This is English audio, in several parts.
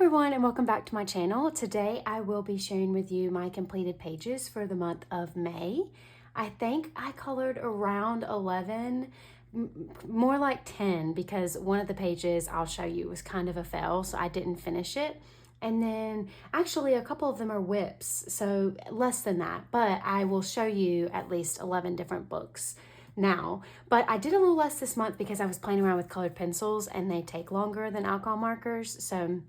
everyone, and welcome back to my channel. Today I will be sharing with you my completed pages for the month of May. I think I colored around 11, more like 10, because one of the pages I'll show you was kind of a fail, so I didn't finish it. And then actually a couple of them are whips, so less than that, but I will show you at least 11 different books now. But I did a little less this month because I was playing around with colored pencils and they take longer than alcohol markers, so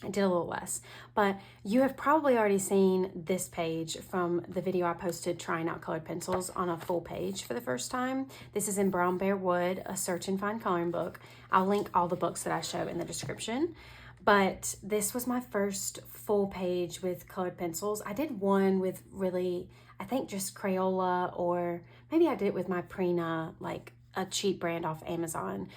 I did a little less. But you have probably already seen this page from the video I posted trying out colored pencils on a full page for the first time. This is in Brown Bear Wood, a search and find coloring book. I'll link all the books that I show in the description. But this was my first full page with colored pencils. I did one with really, I think just Crayola, or maybe I did it with my Prina, like a cheap brand off Amazon.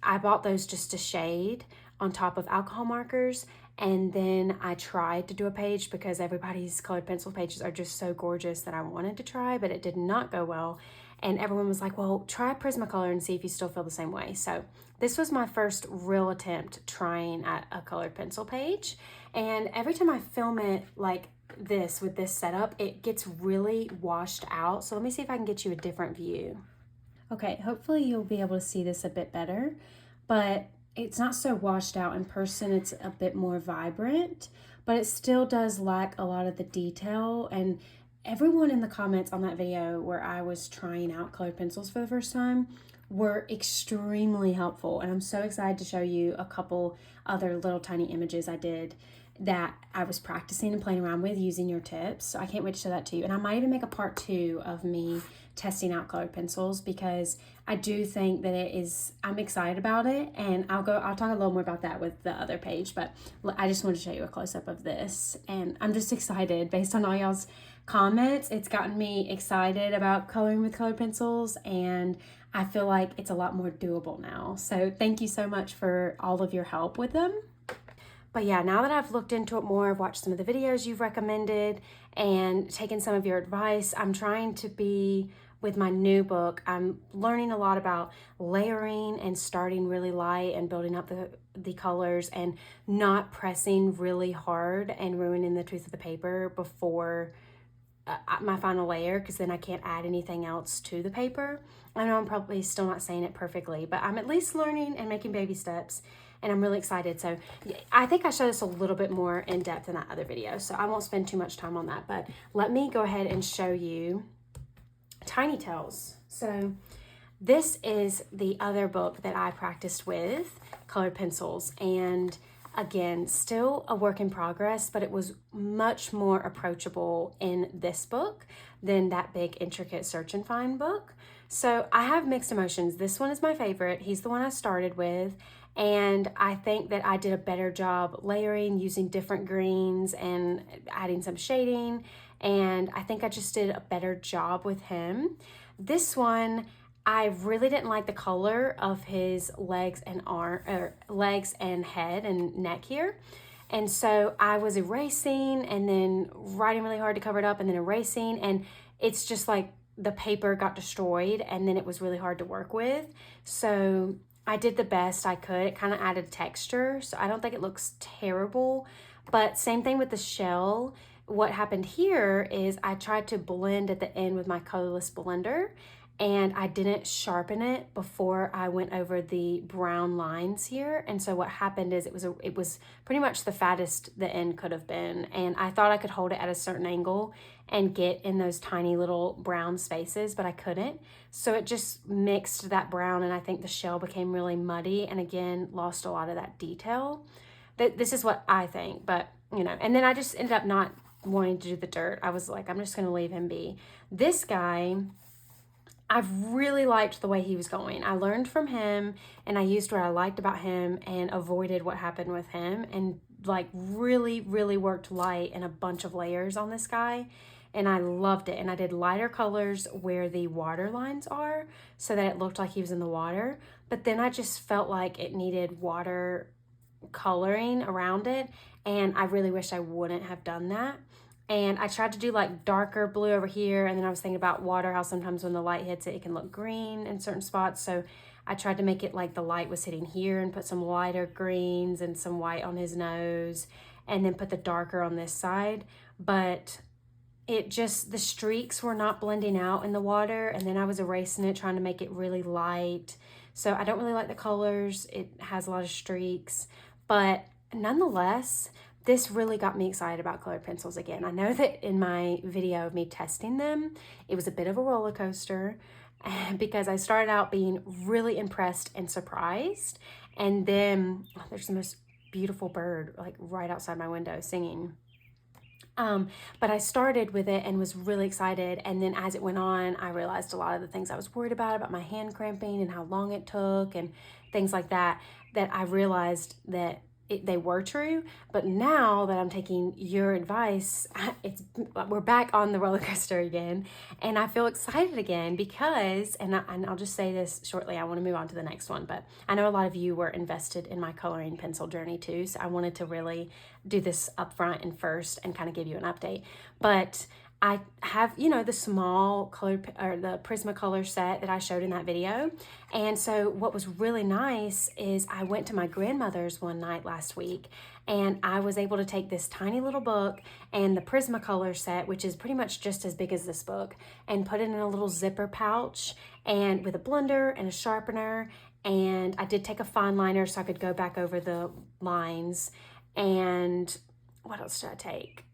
I bought those just to shade on top of alcohol markers, and then I tried to do a page because everybody's colored pencil pages are just so gorgeous that I wanted to try, but it did not go well. And everyone was like, well, try Prismacolor and see if you still feel the same way. So this was my first real attempt trying at a colored pencil page. And every time I film it like this with this setup, it gets really washed out. So let me see if I can get you a different view. Okay, hopefully you'll be able to see this a bit better, but it's not so washed out in person. It's a bit more vibrant, but it still does lack a lot of the detail. And everyone in the comments on that video where I was trying out colored pencils for the first time were extremely helpful. And I'm so excited to show you a couple other little tiny images I did that I was practicing and playing around with using your tips. So I can't wait to show that to you. And I might even make a part 2 of me testing out colored pencils, because I do think that I'm excited about it, and I'll talk a little more about that with the other page, but I just wanted to show you a close-up of this, and I'm just excited based on all y'all's comments. It's gotten me excited about coloring with colored pencils, and I feel like it's a lot more doable now. So thank you so much for all of your help with them. But yeah, now that I've looked into it more, I've watched some of the videos you've recommended and taken some of your advice, I'm trying to be, with my new book, I'm learning a lot about layering and starting really light and building up the colors and not pressing really hard and ruining the truth of the paper before my final layer, because then I can't add anything else to the paper. I know I'm probably still not saying it perfectly, but I'm at least learning and making baby steps, and I'm really excited. So I think I show this a little bit more in depth in that other video, so I won't spend too much time on that, but let me go ahead and show you Tiny Tales. So this is the other book that I practiced with colored pencils, and again, still a work in progress, but it was much more approachable in this book than that big intricate search and find book. So I have mixed emotions. This one is my favorite. He's the one I started with, and I think that I did a better job layering, using different greens and adding some shading, and I think I just did a better job with him. This one, I really didn't like the color of his legs and head and neck here. And so I was erasing and then writing really hard to cover it up and then erasing, and it's just like the paper got destroyed and then it was really hard to work with. So I did the best I could. It kind of added texture, so I don't think it looks terrible. But same thing with the shell. What happened here is I tried to blend at the end with my colorless blender, and I didn't sharpen it before I went over the brown lines here. And so what happened is it was pretty much the fattest the end could have been, and I thought I could hold it at a certain angle and get in those tiny little brown spaces, but I couldn't. So it just mixed that brown, and I think the shell became really muddy and again lost a lot of that detail. This is what I think, but you know, and then I just ended up not wanting to do the dirt. I was like, I'm just gonna leave him be. This guy, I've really liked the way he was going. I learned from him, and I used what I liked about him and avoided what happened with him, and like really, really worked light and a bunch of layers on this guy, and I loved it. And I did lighter colors where the water lines are so that it looked like he was in the water, but then I just felt like it needed water coloring around it, and I really wish I wouldn't have done that. And I tried to do like darker blue over here, and then I was thinking about water, how sometimes when the light hits it, it can look green in certain spots. So I tried to make it like the light was hitting here and put some lighter greens and some white on his nose, and then put the darker on this side. But it just, the streaks were not blending out in the water, and then I was erasing it, trying to make it really light. So I don't really like the colors. It has a lot of streaks, but nonetheless, this really got me excited about colored pencils again. I know that in my video of me testing them, it was a bit of a roller coaster because I started out being really impressed and surprised. And then there's the most beautiful bird like right outside my window singing. But I started with it and was really excited. And then as it went on, I realized a lot of the things I was worried about my hand cramping and how long it took and things like that, that I realized that they were true. But now that I'm taking your advice, we're back on the roller coaster again, and I feel excited again because, and I'll just say this shortly, I want to move on to the next one, but I know a lot of you were invested in my coloring pencil journey too, so I wanted to really do this up front and first and kind of give you an update. But I have, you know, the small colored, or the Prismacolor set that I showed in that video. And so what was really nice is I went to my grandmother's one night last week, and I was able to take this tiny little book and the Prismacolor set, which is pretty much just as big as this book, and put it in a little zipper pouch, and with a blender and a sharpener. And I did take a fine liner so I could go back over the lines. And what else did I take?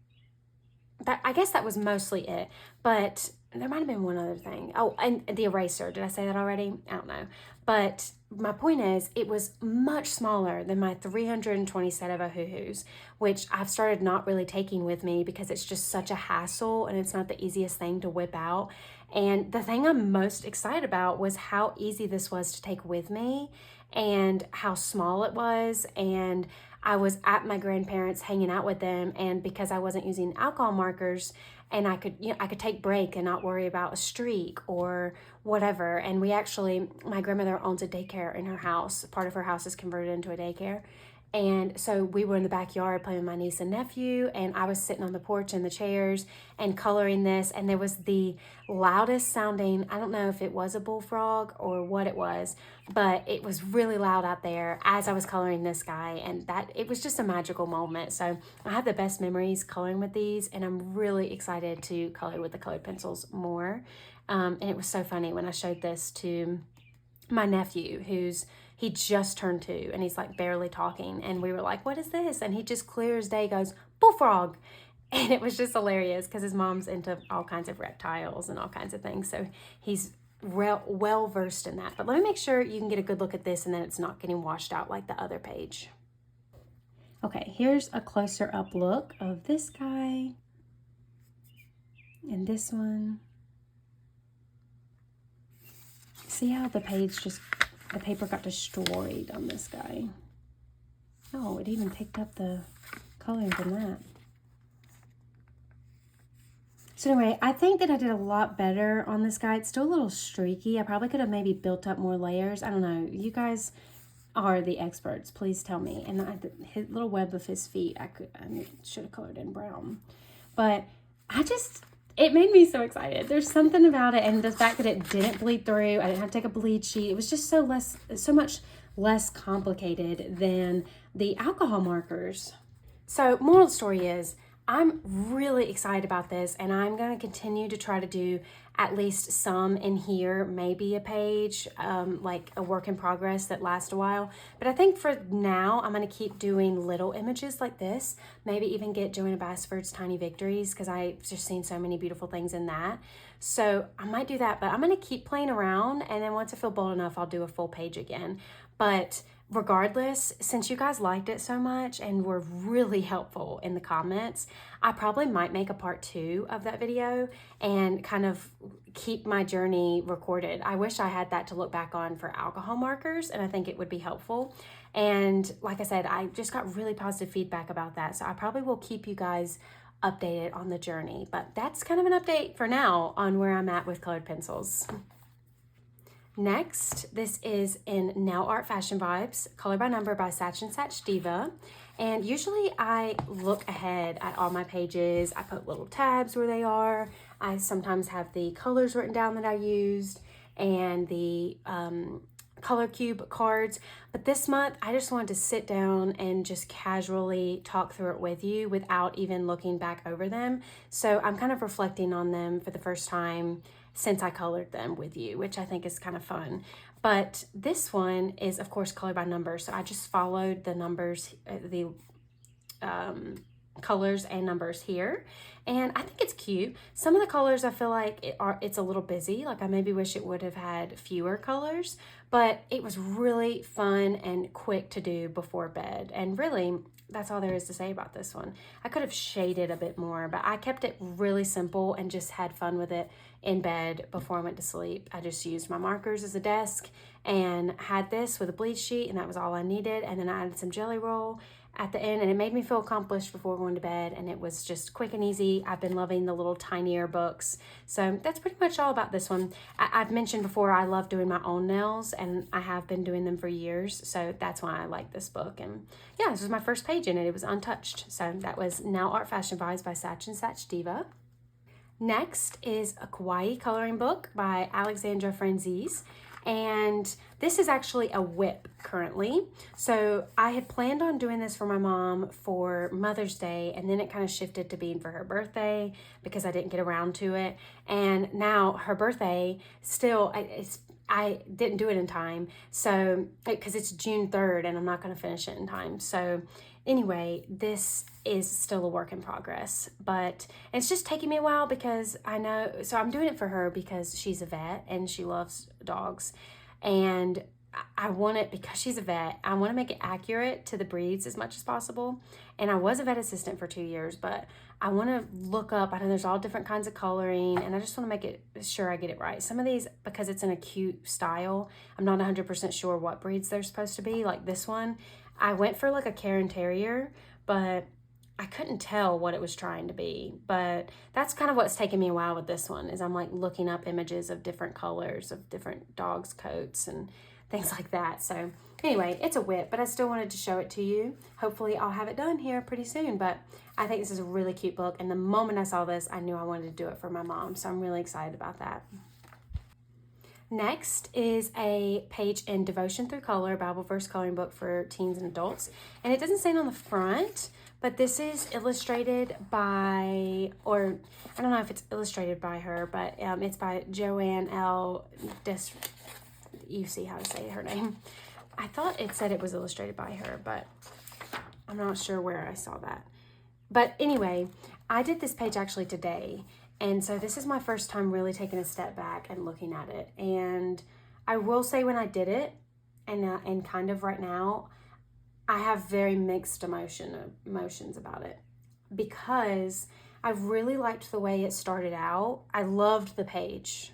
I guess that was mostly it, but there might have been one other thing. Oh, and the eraser. Did I say that already? I don't know. But my point is, it was much smaller than my 320 set of Ohuhus, which I've started not really taking with me because it's just such a hassle and it's not the easiest thing to whip out. And the thing I'm most excited about was how easy this was to take with me and how small it was. And I was at my grandparents hanging out with them, and because I wasn't using alcohol markers, and I could take break and not worry about a streak or whatever. And we actually, my grandmother owns a daycare in her house. Part of her house is converted into a daycare. And so we were in the backyard playing with my niece and nephew, and I was sitting on the porch in the chairs and coloring this, and there was the loudest sounding, I don't know if it was a bullfrog or what it was, but it was really loud out there as I was coloring this guy, and that it was just a magical moment. So I have the best memories coloring with these, and I'm really excited to color with the colored pencils more. And it was so funny when I showed this to my nephew, he just turned 2 and he's like barely talking, and we were like, what is this? And he just clear as day goes, bullfrog. And it was just hilarious because his mom's into all kinds of reptiles and all kinds of things, so he's well versed in that. But let me make sure you can get a good look at this and then it's not getting washed out like the other page. Okay, here's a closer up look of this guy and this one. See how the paper got destroyed on this guy. Oh, it even picked up the coloring from that. So anyway, I think that I did a lot better on this guy. It's still a little streaky. I probably could have maybe built up more layers. I don't know. You guys are the experts. Please tell me. And his little web of his feet, I should have colored in brown. But it made me so excited. There's something about it, and the fact that it didn't bleed through. I didn't have to take a bleed sheet. It was just so much less complicated than the alcohol markers. So moral of the story is, I'm really excited about this, and I'm going to continue to try to do at least some in here, maybe a page, like a work in progress that lasts a while. But I think for now, I'm going to keep doing little images like this, maybe even get Joanna Bassford's Tiny Victories, because I've just seen so many beautiful things in that. So I might do that, but I'm going to keep playing around, and then once I feel bold enough, I'll do a full page again. But regardless, since you guys liked it so much and were really helpful in the comments, I probably might make a part 2 of that video and kind of keep my journey recorded. I wish I had that to look back on for alcohol markers, and I think it would be helpful. And like I said, I just got really positive feedback about that, so I probably will keep you guys updated on the journey. But that's kind of an update for now on where I'm at with colored pencils. Next, this is in Nail Art Fashion Vibes, Color by Number by Satch and Satch Diva. And usually I look ahead at all my pages. I put little tabs where they are. I sometimes have the colors written down that I used and the color cube cards, but this month I just wanted to sit down and just casually talk through it with you without even looking back over them. So I'm kind of reflecting on them for the first time since I colored them with you, which I think is kind of fun. But this one is of course colored by numbers, so I just followed the numbers, the colors and numbers here, and I think it's cute. Some of the colors I feel like it's a little busy, like I maybe wish it would have had fewer colors, but it was really fun and quick to do before bed, and really that's all there is to say about this one. I could have shaded a bit more, but I kept it really simple and just had fun with it in bed before I went to sleep. I just used my markers as a desk and had this with a bleach sheet, and that was all I needed, and then I added some jelly roll at the end, and it made me feel accomplished before going to bed, and it was just quick and easy. I've been loving the little tinier books, so that's pretty much all about this one. I've mentioned before I love doing my own nails, and I have been doing them for years, so that's why I like this book. And yeah, this was my first page in it. It was untouched. So that was Now Art Fashion Vibes by Satch and Satch Diva. Next is a Kawaii coloring book by Alexandra Franzese. And this is actually a whip currently. So I had planned on doing this for my mom for Mother's Day, and then it kind of shifted to being for her birthday because I didn't get around to it. And now her birthday still, I didn't do it in time. So, because it's June 3rd and I'm not going to finish it in time. So anyway, this is still a work in progress, but it's just taking me a while because I know, so I'm doing it for her because she's a vet and she loves dogs, and I want it because she's a vet. I want to make it accurate to the breeds as much as possible. And I was a vet assistant for 2 years, but I want to look up, I know there's all different kinds of coloring, and I just want to make it sure I get it right. Some of these, because it's in a cute style, I'm not 100% sure what breeds they're supposed to be. Like this one, I went for like a Cairn Terrier, but I couldn't tell what it was trying to be. But that's kind of what's taking me a while with this one, is I'm like looking up images of different colors of different dogs' coats and things like that. So anyway, it's a whip, but I still wanted to show it to you. Hopefully I'll have it done here pretty soon, but I think this is a really cute book. And the moment I saw this, I knew I wanted to do it for my mom. So I'm really excited about that. Next is a Page in Devotion Through Color Bible verse coloring book for teens and adults. And it doesn't say it on the front, but this is illustrated by, or I don't know if it's illustrated by her, but it's by Joanne L. You see how to say her name. I thought it said it was illustrated by her, but I'm not sure where I saw that. But anyway, I did this page actually today. And so this is my first time really taking a step back and looking at it. And I will say when I did it, and kind of right now, I have very mixed emotions about it, because I really liked the way it started out. I loved the page.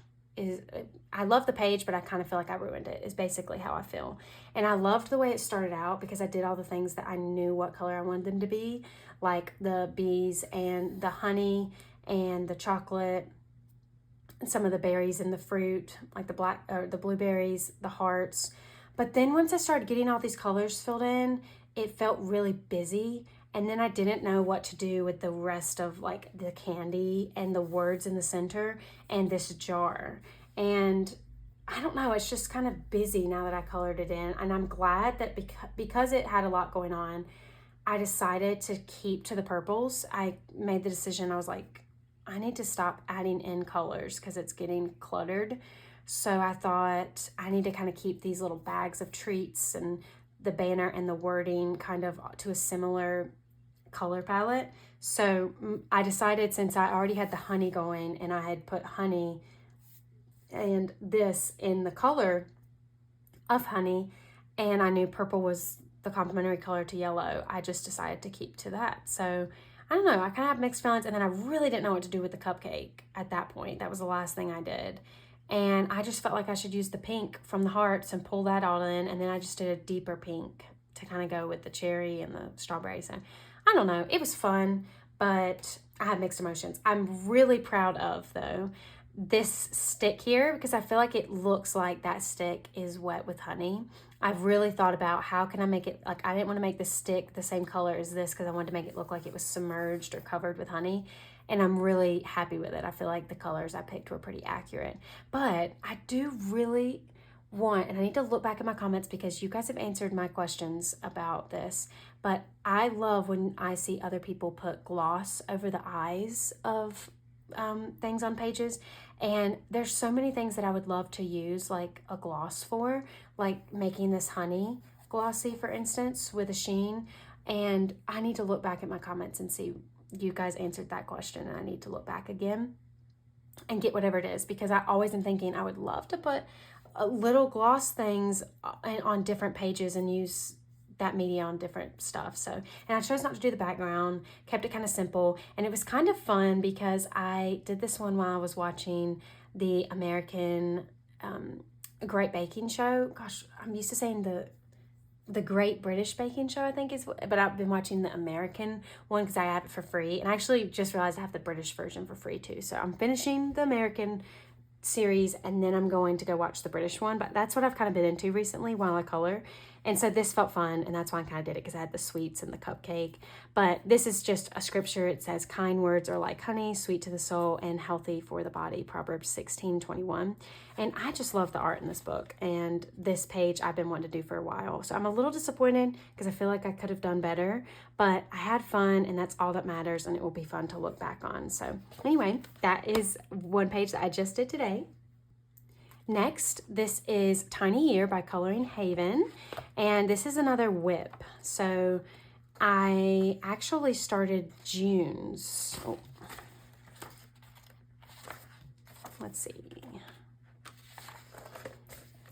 I love the page, but I kind of feel like I ruined it, is basically how I feel. And I loved the way it started out because I did all the things that I knew what color I wanted them to be, like the bees and the honey and the chocolate, and some of the berries and the fruit, like the blueberries, the hearts. But then once I started getting all these colors filled in, it felt really busy. And then I didn't know what to do with the rest of like the candy and the words in the center and this jar. And I don't know, it's just kind of busy now that I colored it in. And I'm glad that because it had a lot going on, I decided to keep to the purples. I made the decision, I was like, I need to stop adding in colors because it's getting cluttered. So I thought I need to kind of keep these little bags of treats and the banner and the wording kind of to a similar color palette. So I decided, since I already had the honey going and I had put honey and this in the color of honey, and I knew purple was the complementary color to yellow, I just decided to keep to that. So I don't know, I kind of have mixed feelings. And then I really didn't know what to do with the cupcake at that point. That was the last thing I did. And I just felt like I should use the pink from the hearts and pull that all in. And then I just did a deeper pink to kind of go with the cherry and the strawberry. So I don't know, it was fun, but I have mixed emotions. I'm really proud of, though, this stick here, because I feel like it looks like that stick is wet with honey. I've really thought about how can I make it, like I didn't want to make the stick the same color as this because I wanted to make it look like it was submerged or covered with honey. And I'm really happy with it. I feel like the colors I picked were pretty accurate. But I do really one, and I need to look back at my comments because you guys have answered my questions about this, but I love when I see other people put gloss over the eyes of things on pages. And there's so many things that I would love to use like a gloss for, like making this honey glossy, for instance, with a sheen. And I need to look back at my comments and see you guys answered that question, and I need to look back again and get whatever it is, because I always am thinking I would love to put little gloss things on different pages and use that media on different stuff. So, and I chose not to do the background, kept it kind of simple, and it was kind of fun because I did this one while I was watching the American Great Baking Show. Gosh, I'm used to saying the Great British Baking Show, I think is, but I've been watching the American one because I have it for free, and I actually just realized I have the British version for free too. So I'm finishing the American series and then I'm going to go watch the British one, but that's what I've kind of been into recently while I color. And so this felt fun, and that's why I kind of did it, because I had the sweets and the cupcake. But this is just a scripture. It says, kind words are like honey, sweet to the soul and healthy for the body, Proverbs 16:21. And I just love the art in this book, and this page I've been wanting to do for a while. So I'm a little disappointed because I feel like I could have done better, but I had fun, and that's all that matters, and it will be fun to look back on. So anyway, that is one page that I just did today. Next, this is Tiny Year by Coloring Haven, and this is another whip. So I actually started June's. Oh. Let's see.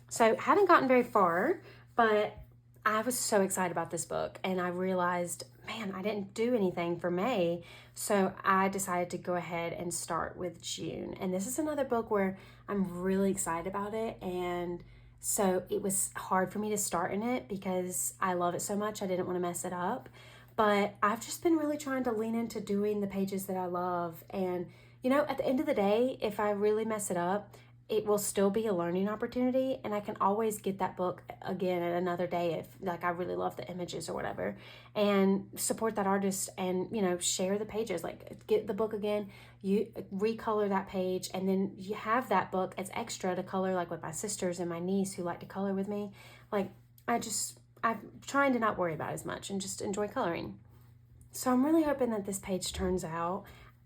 So haven't gotten very far, but I was so excited about this book, and I realized, man, I didn't do anything for May, so I decided to go ahead and start with June. And this is another book where I'm really excited about it, and so it was hard for me to start in it because I love it so much. I didn't want to mess it up, but I've just been really trying to lean into doing the pages that I love. And you know, at the end of the day, if I really mess it up, it will still be a learning opportunity, and I can always get that book again at another day if like I really love the images or whatever, and support that artist, and you know, share the pages, like get the book again, you recolor that page, and then you have that book as extra to color, like with my sisters and my niece who like to color with me. Like I'm trying to not worry about it as much and just enjoy coloring. So I'm really hoping that this page turns out.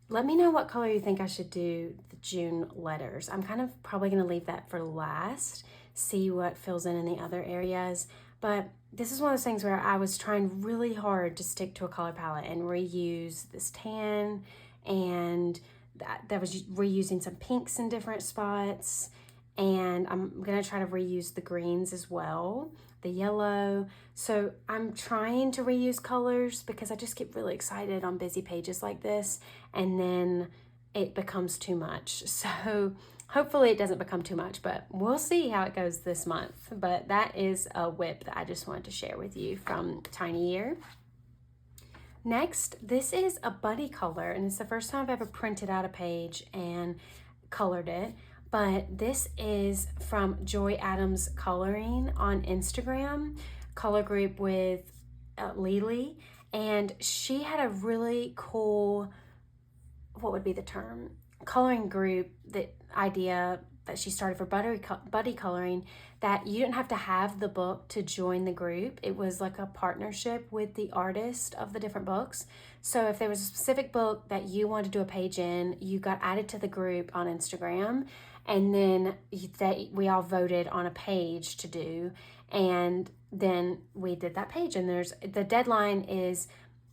Let me know what color you think I should do the June letters. I'm kind of probably going to leave that for last, see what fills in the other areas. But this is one of those things where I was trying really hard to stick to a color palette and reuse this tan, and that was reusing some pinks in different spots. And I'm going to try to reuse the greens as well, the yellow. So I'm trying to reuse colors because I just get really excited on busy pages like this, and then it becomes too much. So hopefully it doesn't become too much, but we'll see how it goes this month. But that is a whip that I just wanted to share with you from Tiny Year. Next, this is a buddy color, and it's the first time I've ever printed out a page and colored it. But this is from Joy Adams Coloring on Instagram, color group with Lily, and she had a really cool, what would be the term, coloring group, that idea that she started for buddy coloring, that you didn't have to have the book to join the group. It was like a partnership with the artist of the different books. So if there was a specific book that you wanted to do a page in, you got added to the group on Instagram, and then we all voted on a page to do, and then we did that page. And the deadline is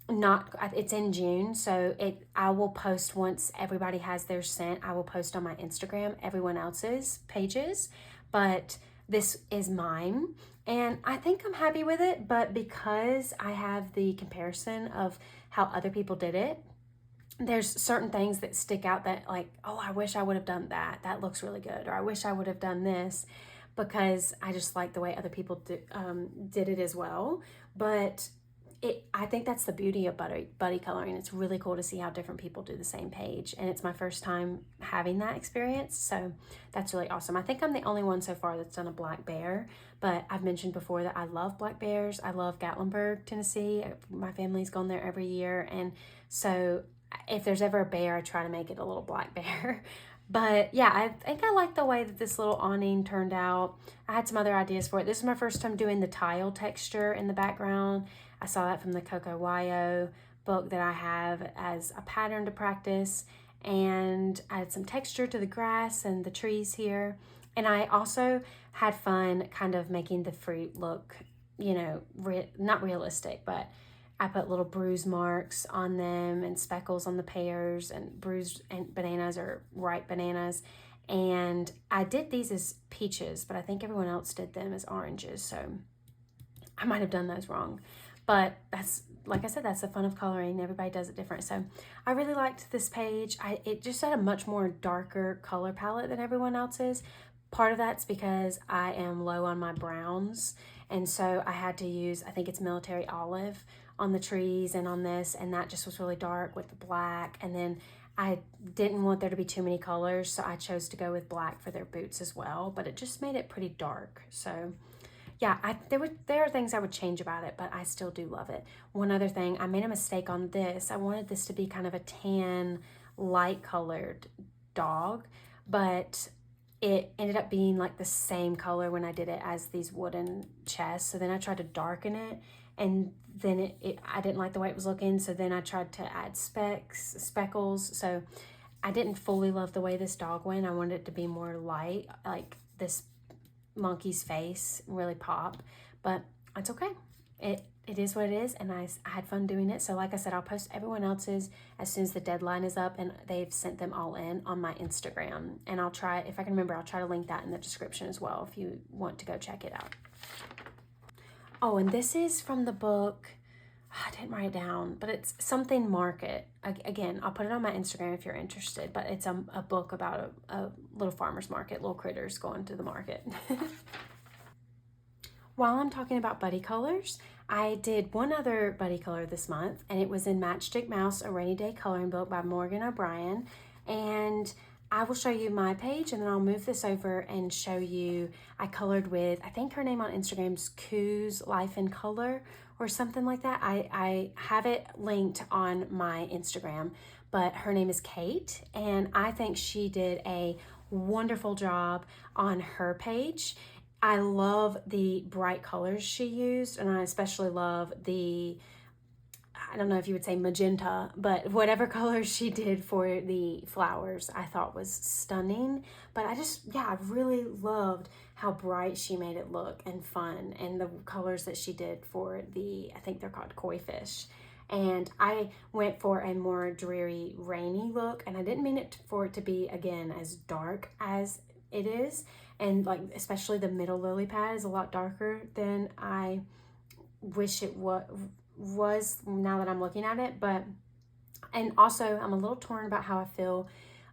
it's in June, so I will post once everybody has theirs sent. I will post on my Instagram everyone else's pages, but this is mine, and I think I'm happy with it. But because I have the comparison of how other people did it, there's certain things that stick out that, like, oh, I wish I would have done that. That looks really good. Or I wish I would have done this, because I just like the way other people did it as well. But I think that's the beauty of buddy coloring. It's really cool to see how different people do the same page. And it's my first time having that experience. So that's really awesome. I think I'm the only one so far that's done a black bear. But I've mentioned before that I love black bears. I love Gatlinburg, Tennessee. My family's gone there every year. And so if there's ever a bear, I try to make it a little black bear. But yeah, I think I like the way that this little awning turned out. I had some other ideas for it. This is my first time doing the tile texture in the background. I saw that from the Kawaii book that I have as a pattern to practice. And I had some texture to the grass and the trees here. And I also had fun kind of making the fruit look, you know, not realistic, but I put little bruise marks on them and speckles on the pears, and bruised and bananas or ripe bananas. And I did these as peaches, but I think everyone else did them as oranges. So I might have done those wrong. But that's, like I said, that's the fun of coloring. Everybody does it different. So I really liked this page. It just had a much more darker color palette than everyone else's. Part of that's because I am low on my browns. And so I had to use, I think it's military olive on the trees and on this, and that just was really dark with the black. And then I didn't want there to be too many colors, so I chose to go with black for their boots as well, but it just made it pretty dark. So yeah, there are things I would change about it, but I still do love it. One other thing, I made a mistake on this. I wanted this to be kind of a tan, light colored dog, but it ended up being like the same color when I did it as these wooden chests. So then I tried to darken it, and then I didn't like the way it was looking. So then I tried to add speckles. So I didn't fully love the way this dog went. I wanted it to be more light, like this monkey's face really pop, but it's okay. It is what it is, and I had fun doing it. So like I said, I'll post everyone else's as soon as the deadline is up and they've sent them all in on my Instagram. And I'll try, if I can remember, I'll try to link that in the description as well if you want to go check it out. Oh, and this is from the book, I didn't write it down, but it's something market. Again, I'll put it on my Instagram if you're interested, but it's a book about a little farmer's market, little critters going to the market. While I'm talking about buddy colors, I did one other buddy color this month, and it was in Matchstick Mouse, a rainy day coloring book by Morgan O'Brien. And I will show you my page, and then I'll move this over and show you, I colored with, I think her name on Instagram's Koo's Life in Color or something like that. I have it linked on my Instagram, but her name is Kate, and I think she did a wonderful job on her page. I love the bright colors she used, and I especially love the, I don't know if you would say magenta, but whatever colors she did for the flowers, I thought was stunning. But I really loved how bright she made it look and fun, and the colors that she did for the, I think they're called koi fish. And I went for a more dreary, rainy look, and I didn't mean it for it to be, again, as dark as it is. And like, especially the middle lily pad is a lot darker than I wish it was now that I'm looking at it. But, and also I'm a little torn about how I feel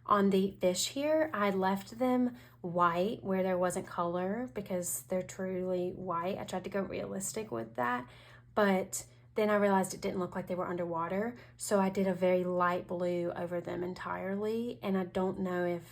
on the fish here. I left them white where there wasn't color because they're truly white. I tried to go realistic with that, but then I realized it didn't look like they were underwater. So I did a very light blue over them entirely. And I don't know if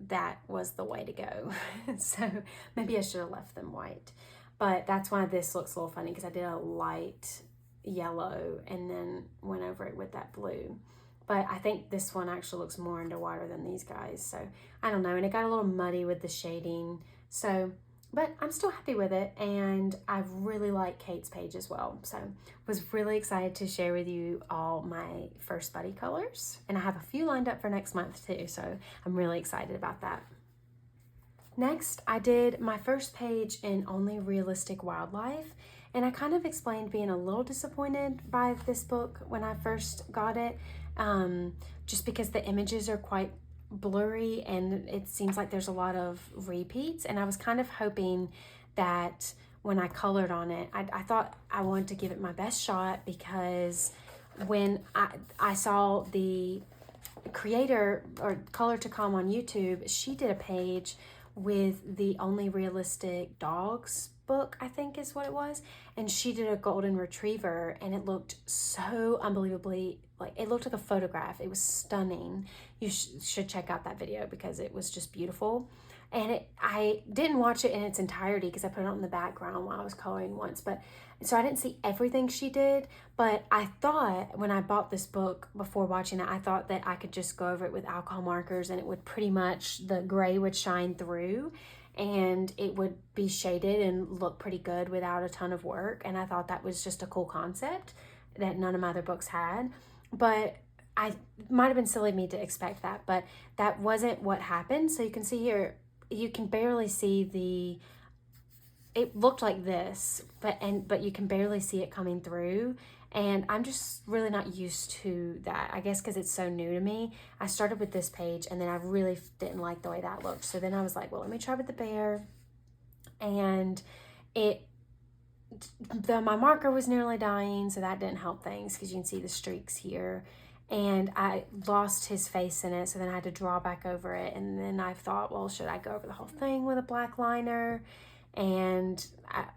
that was the way to go. So maybe I should have left them white. But that's why this looks a little funny, because I did a light yellow and then went over it with that blue. But I think this one actually looks more underwater than these guys. So I don't know. And it got a little muddy with the shading. So, but I'm still happy with it. And I really like Kate's page as well. So was really excited to share with you all my first buddy colors. And I have a few lined up for next month too. So I'm really excited about that. Next, I did my first page in Only Realistic Wildlife. And I kind of explained being a little disappointed by this book when I first got it, just because the images are quite blurry and it seems like there's a lot of repeats. And I was kind of hoping that when I colored on it, I thought I wanted to give it my best shot, because when I saw the creator or Color to Calm on YouTube, she did a page with the Only Realistic Dogs book, I think is what it was, and she did a golden retriever, and it looked so unbelievably, like, it looked like a photograph. It was stunning. You should check out that video because it was just beautiful. And I didn't watch it in its entirety because I put it on the background while I was coloring once, but so I didn't see everything she did. But I thought when I bought this book before watching it, I thought that I could just go over it with alcohol markers and it would pretty much, the gray would shine through and it would be shaded and look pretty good without a ton of work. And I thought that was just a cool concept that none of my other books had. But I might have been silly of me to expect that, but that wasn't what happened. So you can see here, you can barely see it looked like this, but you can barely see it coming through. And I'm just really not used to that, I guess, because it's so new to me. I started with this page and then I really didn't like the way that looked. So then I was like, well, let me try with the bear. And my marker was nearly dying, so that didn't help things because you can see the streaks here. And I lost his face in it, so then I had to draw back over it. And then I thought, well, should I go over the whole thing with a black liner? And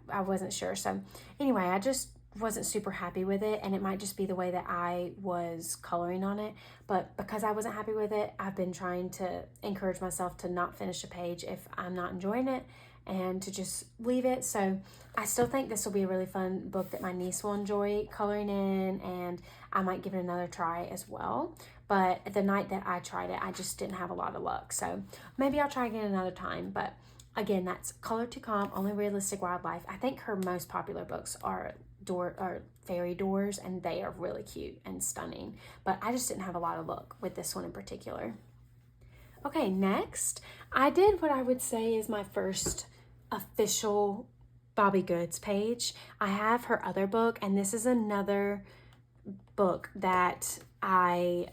I wasn't sure. So anyway, I just wasn't super happy with it, and it might just be the way that I was coloring on it. But because I wasn't happy with it, I've been trying to encourage myself to not finish a page if I'm not enjoying it and to just leave it. So I still think this will be a really fun book that my niece will enjoy coloring in, and I might give it another try as well. But the night that I tried it, I just didn't have a lot of luck. So maybe I'll try again another time. But again, that's Color to Calm, Only Realistic Wildlife. I think her most popular books are fairy doors, and they are really cute and stunning. But I just didn't have a lot of luck with this one in particular. Okay, next, I did what I would say is my first official Bobbie Goods page. I have her other book, and this is another book that I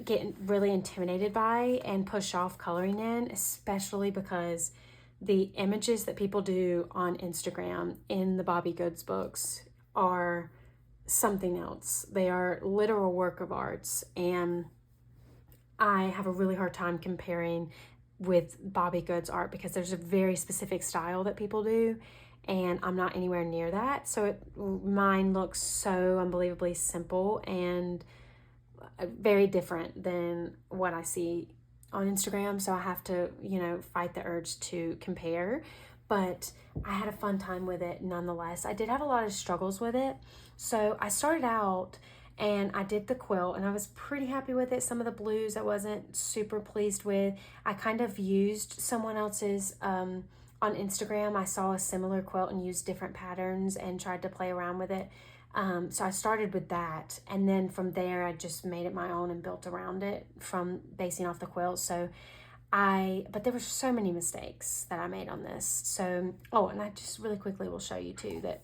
get really intimidated by and push off coloring in, especially because the images that people do on Instagram in the Bobbie Goods books are something else. They are literal work of arts, and I have a really hard time comparing with Bobbie Goods art because there's a very specific style that people do, and I'm not anywhere near that. So mine looks so unbelievably simple and very different than what I see on Instagram. So I have to, fight the urge to compare. But I had a fun time with it nonetheless. I did have a lot of struggles with it. So I started out and I did the quilt and I was pretty happy with it. Some of the blues I wasn't super pleased with. I kind of used someone else's, on Instagram, I saw a similar quilt and used different patterns and tried to play around with it. So I started with that, and then from there I just made it my own and built around it from basing off the quilt. But there were so many mistakes that I made on this. So, and I just really quickly will show you too that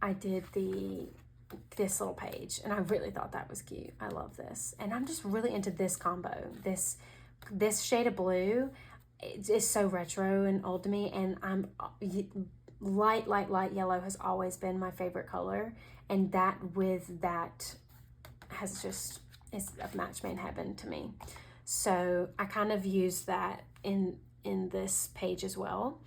I did this little page, and I really thought that was cute. I love this, and I'm just really into this combo. This shade of blue is so retro and old to me, and light yellow has always been my favorite color, and that with that is a match made in heaven to me. So I kind of used that in this page as well.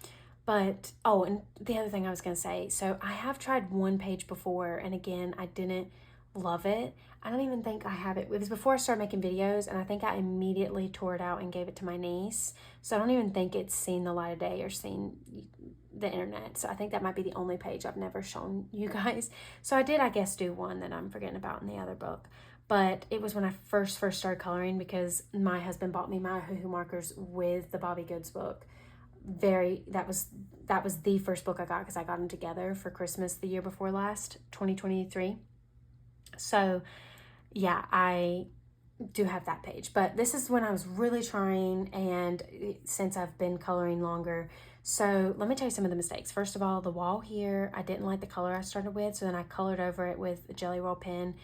But and the other thing I was gonna say, so I have tried one page before, and again, I didn't love it. I don't even think I have it. It was before I started making videos, and I think I immediately tore it out and gave it to my niece. So I don't even think it's seen the light of day or seen the internet. So I think that might be the only page I've never shown you guys. So I did, I guess, do one that I'm forgetting about in the other book. But it was when I first started coloring, because my husband bought me my hoo-hoo markers with the Bobbie Goods book. That was the first book I got, because I got them together for Christmas the year before last, 2023. So yeah, I do have that page, but this is when I was really trying, and since I've been coloring longer. So let me tell you some of the mistakes. First of all, the wall here, I didn't like the color I started with, so then I colored over it with a Jelly Roll pen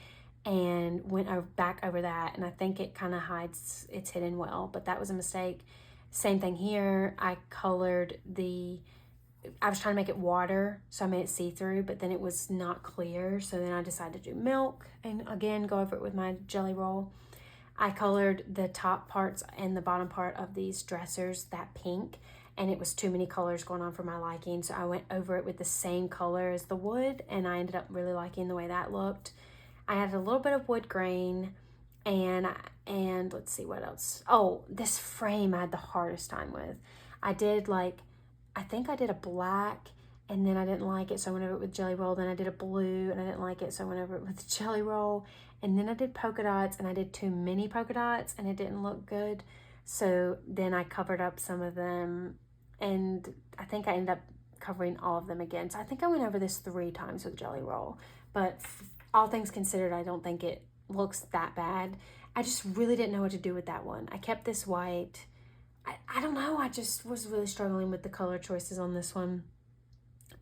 and went back over that, and I think it kind of hides, it's hidden well, but that was a mistake. Same thing here. I was trying to make it water, so I made it see-through, but then it was not clear, so then I decided to do milk and again go over it with my Jelly Roll. I colored the top parts and the bottom part of these dressers that pink, and it was too many colors going on for my liking, so I went over it with the same color as the wood, and I ended up really liking the way that looked. I added a little bit of wood grain and let's see what else. Oh, this frame I had the hardest time with. I think I did a black, and then I didn't like it, so I went over it with Jelly Roll. Then I did a blue, and I didn't like it, so I went over it with Jelly Roll. And then I did polka dots, and I did too many polka dots, and it didn't look good. So then I covered up some of them, and I think I ended up covering all of them again. So I think I went over this 3 times with Jelly Roll. But all things considered, I don't think it looks that bad. I just really didn't know what to do with that one. I kept this white. I don't know, I just was really struggling with the color choices on this one.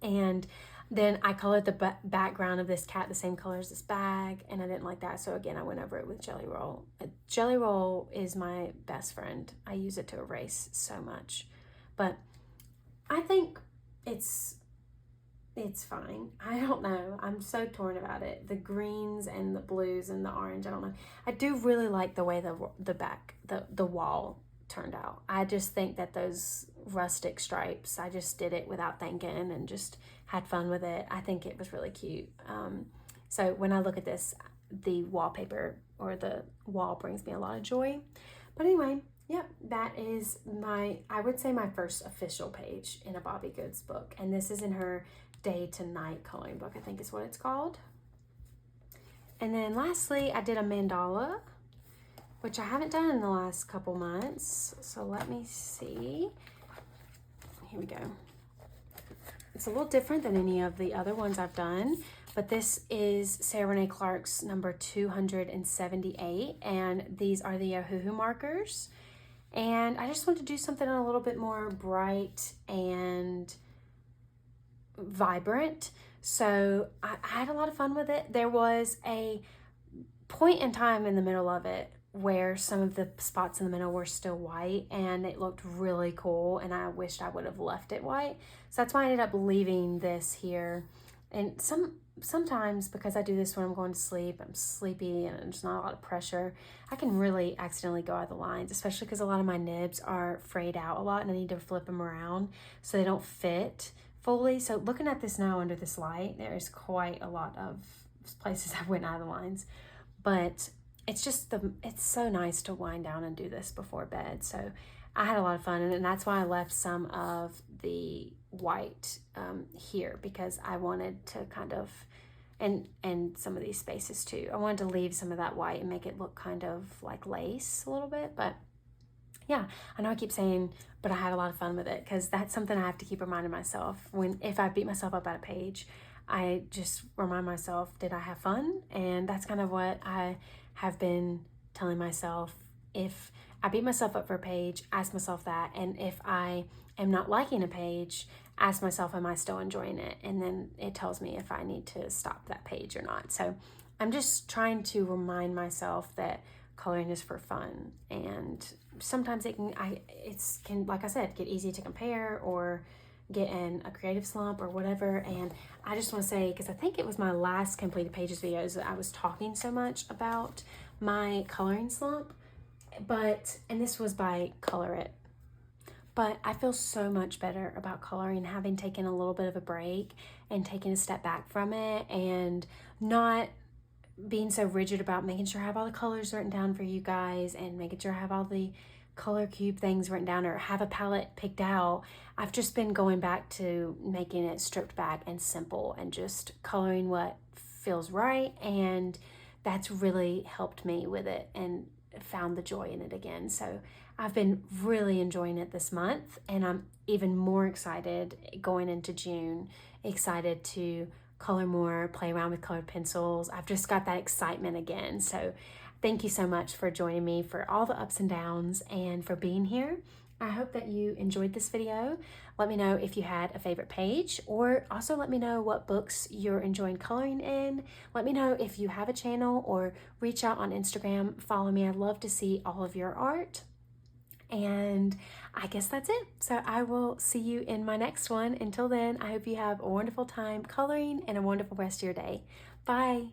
And then I colored the background of this cat the same color as this bag, and I didn't like that. So again, I went over it with Jelly Roll. Jelly Roll is my best friend. I use it to erase so much. But I think it's fine. I don't know. I'm so torn about it. The greens and the blues and the orange, I don't know. I do really like the way the wall turned out. I just think that those rustic stripes, I just did it without thinking and just had fun with it. I think it was really cute. So when I look at this, the wallpaper or the wall brings me a lot of joy. But anyway, yep, that is I would say my first official page in a Bobbie Goods book. And this is in her Day to Night coloring book, I think is what it's called. And then lastly, I did a mandala, which I haven't done in the last couple months. So let me see. Here we go. It's a little different than any of the other ones I've done, but this is Sarah Renee Clark's number 278, and these are the Ohuhu markers. And I just want to do something a little bit more bright and vibrant. So I had a lot of fun with it. There was a point in time in the middle of it where some of the spots in the middle were still white, and it looked really cool, and I wished I would have left it white. So that's why I ended up leaving this here. And sometimes because I do this when I'm going to sleep, I'm sleepy and there's not a lot of pressure, I can really accidentally go out of the lines, especially because a lot of my nibs are frayed out a lot and I need to flip them around so they don't fit fully. So looking at this now under this light, there's quite a lot of places I went out of the lines. But it's just it's so nice to wind down and do this before bed. So I had a lot of fun, and that's why I left some of the white here, because I wanted to kind of, and some of these spaces too, I wanted to leave some of that white and make it look kind of like lace a little bit. But yeah, I know I keep saying, but I had a lot of fun with it, because that's something I have to keep reminding myself. If I beat myself up at a page, I just remind myself, did I have fun? And that's kind of what I have been telling myself. If I beat myself up for a page, ask myself that. And if I am not liking a page, ask myself, am I still enjoying it? And then it tells me if I need to stop that page or not. So I'm just trying to remind myself that coloring is for fun. And sometimes it can, like I said, get easy to compare or get in a creative slump or whatever. And I just want to say, because I think it was my last completed pages videos that I was talking so much about my coloring slump, and this was by Color It, but I feel so much better about coloring, having taken a little bit of a break and taking a step back from it, and not being so rigid about making sure I have all the colors written down for you guys, and making sure I have all the color cube things written down or have a palette picked out. I've just been going back to making it stripped back and simple and just coloring what feels right, and that's really helped me with it and found the joy in it again. So I've been really enjoying it this month, and I'm even more excited going into June, excited to color more, play around with colored pencils. I've just got that excitement again. So thank you so much for joining me for all the ups and downs and for being here. I hope that you enjoyed this video. Let me know if you had a favorite page, or also let me know what books you're enjoying coloring in. Let me know if you have a channel, or reach out on Instagram, follow me. I'd love to see all of your art. And I guess that's it. So I will see you in my next one. Until then, I hope you have a wonderful time coloring and a wonderful rest of your day. Bye.